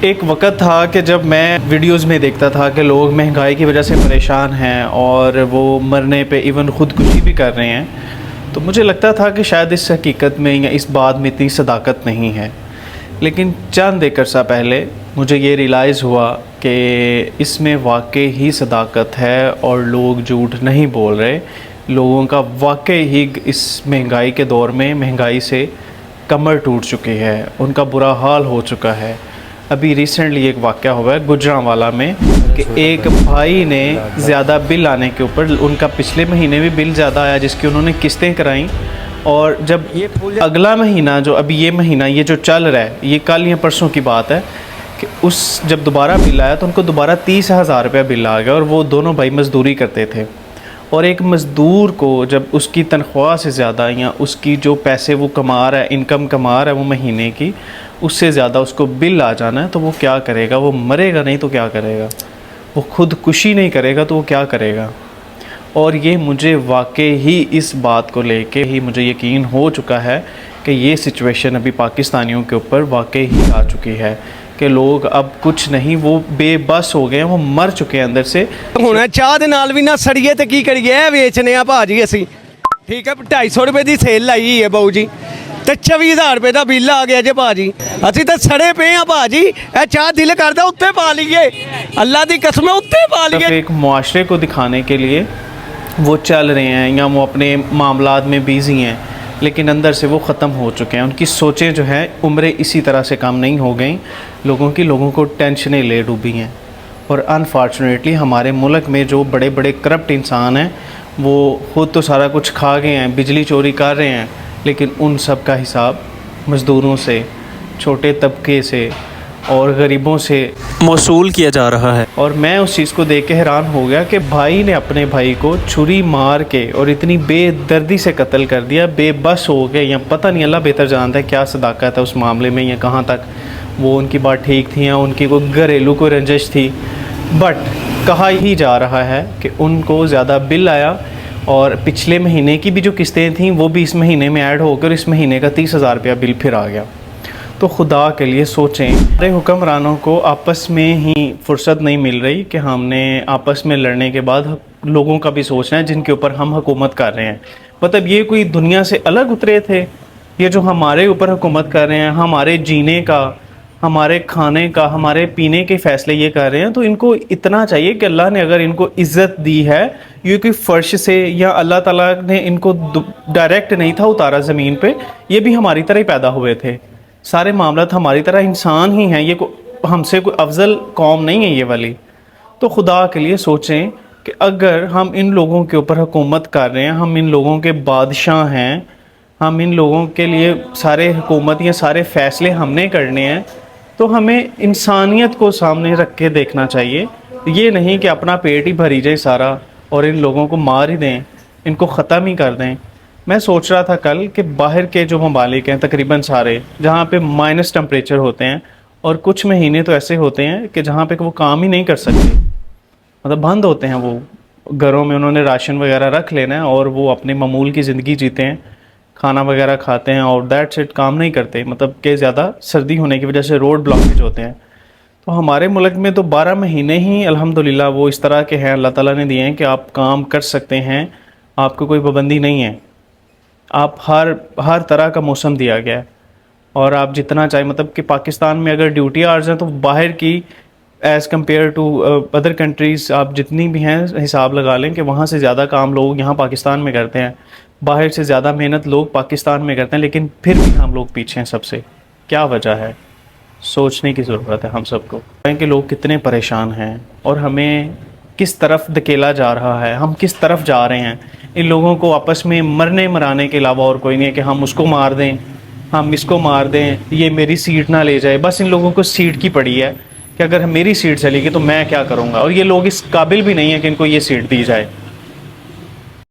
ایک وقت تھا کہ جب میں ویڈیوز میں دیکھتا تھا کہ لوگ مہنگائی کی وجہ سے پریشان ہیں اور وہ مرنے پہ ایون خودکشی بھی کر رہے ہیں، تو مجھے لگتا تھا کہ شاید اس حقیقت میں یا اس بات میں اتنی صداقت نہیں ہے. لیکن چند ایک عرصہ پہلے مجھے یہ ریلائز ہوا کہ اس میں واقعی ہی صداقت ہے اور لوگ جھوٹ نہیں بول رہے. لوگوں کا واقعی ہی اس مہنگائی کے دور میں مہنگائی سے کمر ٹوٹ چکی ہے، ان کا برا حال ہو چکا ہے. ابھی ریسنٹلی ایک واقعہ ہوا ہے گجرانوالہ میں کہ ایک بھائی نے زیادہ بل آنے کے اوپر، ان کا پچھلے مہینے بھی بل زیادہ آیا جس کی انہوں نے قسطیں کرائیں، اور جب اگلا مہینہ جو ابھی یہ مہینہ یہ جو چل رہا ہے، یہ کل یا پرسوں کی بات ہے کہ جب دوبارہ بل آیا تو ان کو دوبارہ 30,000 روپیہ بل آ گیا، اور وہ دونوں بھائی مزدوری کرتے تھے. اور ایک مزدور کو جب اس کی تنخواہ سے زیادہ یا اس کی جو پیسے وہ کما رہا ہے، انکم کما رہا ہے وہ مہینے کی، اس سے زیادہ اس کو بل آ جانا ہے، تو وہ کیا کرے گا؟ وہ مرے گا نہیں تو کیا کرے گا؟ وہ خودکشی نہیں کرے گا تو وہ کیا کرے گا؟ اور یہ مجھے واقعی ہی اس بات کو لے کے ہی مجھے یقین ہو چکا ہے کہ یہ سچویشن ابھی پاکستانیوں کے اوپر واقعی ہی آ چکی ہے کہ لوگ اب کچھ نہیں، وہ بے بس ہو گئے ہیں، وہ مر چکے ہیں اندر سے. ہن چاہ دے نال بھی نہ سڑیے تے کی کریے، ویچنے آ بھاجی اسی. ٹھیک ہے 250 روپے دی سیل لائی ہے باؤ جی تے 24,000 روپے دا بل آ گیا جی بھاجی. اسی تے سڑے پے ہاں بھاجی، اے چاہ دل کردا اوتے پا لیے، اللہ دی قسم اوتے پا لیے. ایک معاشرے کو دکھانے کے لیے وہ چل رہے ہیں یا وہ اپنے معاملات میں بیزی ہیں، لیکن اندر سے وہ ختم ہو چکے ہیں. ان کی سوچیں جو ہیں عمریں اسی طرح سے کم نہیں ہو گئیں. لوگوں کو ٹینشنیں لے ڈوبی ہیں. اور انفارچونیٹلی ہمارے ملک میں جو بڑے بڑے کرپٹ انسان ہیں وہ خود تو سارا کچھ کھا گئے ہیں، بجلی چوری کر رہے ہیں، لیکن ان سب کا حساب مزدوروں سے، چھوٹے طبقے سے اور غریبوں سے موصول کیا جا رہا ہے. اور میں اس چیز کو دیکھ کے حیران ہو گیا کہ بھائی نے اپنے بھائی کو چھری مار کے اور اتنی بے دردی سے قتل کر دیا، بے بس ہو گئے. یا پتہ نہیں، اللہ بہتر جانتا ہے کیا صداقت ہے اس معاملے میں یا کہاں تک وہ ان کی بات ٹھیک تھی یا ان کی کوئی گھریلو کوئی رنجش تھی. بٹ کہا ہی جا رہا ہے کہ ان کو زیادہ بل آیا، اور پچھلے مہینے کی بھی جو قسطیں تھیں وہ بھی اس مہینے میں ایڈ ہو کر اس مہینے کا 30,000 روپیہ بل پھر آ گیا. تو خدا کے لیے سوچیں، ہمارے حکمرانوں کو آپس میں ہی فرصت نہیں مل رہی کہ ہم نے آپس میں لڑنے کے بعد لوگوں کا بھی سوچنا ہے جن کے اوپر ہم حکومت کر رہے ہیں. مطلب یہ کوئی دنیا سے الگ اترے تھے؟ یہ جو ہمارے اوپر حکومت کر رہے ہیں، ہمارے جینے کا، ہمارے کھانے کا، ہمارے پینے کے فیصلے یہ کر رہے ہیں، تو ان کو اتنا چاہیے کہ اللہ نے اگر ان کو عزت دی ہے، یہ کوئی فرش سے یا اللہ تعالیٰ نے ان کو ڈائریکٹ نہیں تھا اتارا زمین پہ، یہ بھی ہماری طرح ہی پیدا ہوئے تھے. سارے معاملات ہماری طرح انسان ہی ہیں، یہ ہم سے کوئی افضل قوم نہیں ہے یہ والی. تو خدا کے لیے سوچیں کہ اگر ہم ان لوگوں کے اوپر حکومت کر رہے ہیں، ہم ان لوگوں کے بادشاہ ہیں، ہم ان لوگوں کے لیے سارے حکومت یا سارے فیصلے ہم نے کرنے ہیں، تو ہمیں انسانیت کو سامنے رکھ کے دیکھنا چاہیے. یہ نہیں کہ اپنا پیٹ ہی بھری جائے سارا اور ان لوگوں کو مار ہی دیں، ان کو ختم ہی کر دیں. میں سوچ رہا تھا کل کہ باہر کے جو ممالک ہیں تقریباً سارے، جہاں پہ مائنس ٹمپریچر ہوتے ہیں، اور کچھ مہینے تو ایسے ہوتے ہیں کہ جہاں پہ وہ کام ہی نہیں کر سکتے، مطلب بند ہوتے ہیں. وہ گھروں میں انہوں نے راشن وغیرہ رکھ لینا ہے اور وہ اپنے معمول کی زندگی جیتے ہیں، کھانا وغیرہ کھاتے ہیں اور دیٹس اٹ، کام نہیں کرتے. مطلب کہ زیادہ سردی ہونے کی وجہ سے روڈ بلاکیج ہوتے ہیں. تو ہمارے ملک میں تو 12 مہینے ہی الحمدللہ وہ اس طرح کے ہیں، اللہ تعالیٰ نے دیے ہیں کہ آپ کام کر سکتے ہیں، آپ کو کوئی پابندی نہیں ہے. آپ ہر طرح کا موسم دیا گیا ہے اور آپ جتنا چاہے، مطلب کہ پاکستان میں اگر ڈیوٹی آرز ہیں تو باہر کی as compare to other countries آپ جتنی بھی ہیں حساب لگا لیں کہ وہاں سے زیادہ کام لوگ یہاں پاکستان میں کرتے ہیں، باہر سے زیادہ محنت لوگ پاکستان میں کرتے ہیں، لیکن پھر بھی ہم لوگ پیچھے ہیں سب سے. کیا وجہ ہے؟ سوچنے کی ضرورت ہے ہم سب کو کہ لوگ کتنے پریشان ہیں اور ہمیں کس طرف دھکیلا جا رہا ہے، ہم کس طرف جا رہے ہیں. ان لوگوں کو آپس میں مرنے مرانے کے علاوہ اور کوئی نہیں ہے کہ ہم اس کو مار دیں، ہم اس کو مار دیں، یہ میری سیٹ نہ لے جائے. بس ان لوگوں کو سیٹ کی پڑی ہے کہ اگر میری سیٹ چلے گی تو میں کیا کروں گا، اور یہ لوگ اس قابل بھی نہیں ہیں کہ ان کو یہ سیٹ دی جائے.